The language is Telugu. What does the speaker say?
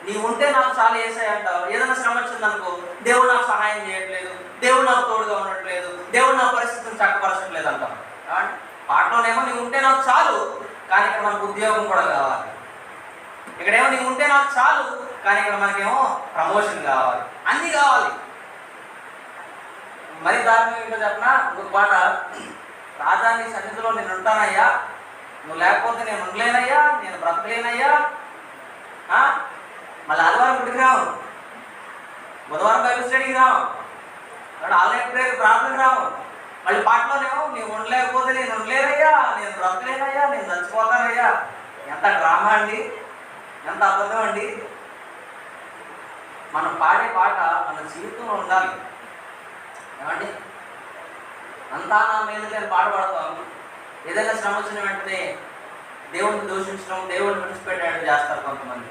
నీవు ఉంటే నాకు చాలా యేసయ్య అంటావు. ఏదైనా శ్రమ వచ్చిందనుకో, దేవుడు నాకు సహాయం చేయట్లేదు, దేవుడు నాకు తోడుగా ఉండట్లేదు, దేవుడు నా పరిస్థితిని చక్కపరచట్లేదు అంటాం. పాటలోనేమో నీవు ఉంటే నాకు చాలు, కానీ ఇక్కడ మనకు ఉద్యోగం కూడా కావాలి. ఇక్కడేమో నీవు ఉంటే నాకు చాలు, కానీ ఇక్కడ మనకేమో ప్రమోషన్ కావాలి, అన్నీ కావాలి. మరి దారుణం ఏంటో చెప్పనా, ఇంకొక పాట, రాజా నీ సన్నిధిలో నేను ఉంటానయ్యా, నువ్వు లేకపోతే నేను ఉండలేనయ్యా, నేను బ్రతకలేనయ్యా. మళ్ళీ ఆదివారం గుడికి రావు, బుధవారం బైబిల్ స్టడీకి రావు, ఆన్లైన్ ప్రేయర్ ప్రార్థనకి రావు. మళ్ళీ పాటలోనేమో నీవు ఉండలేకపోతే నేను ఉండలేనయ్యా, నేను బ్రతకలేనయ్యా, నేను చచ్చిపోతానయ్యా. ఎంత డ్రామా అండి, ఎంత అబద్ధం అండి. మనం పాడే పాట మన జీవితంలో ఉండాలి. ఏమండి, అంతా నా మీద నేను పాట పాడతాం. ఏదైనా శ్రమ వచ్చిన వెంటనే దేవుడిని దూషించడం, దేవుడిని విడిచిపెట్టడం చేస్తారు కొంతమంది.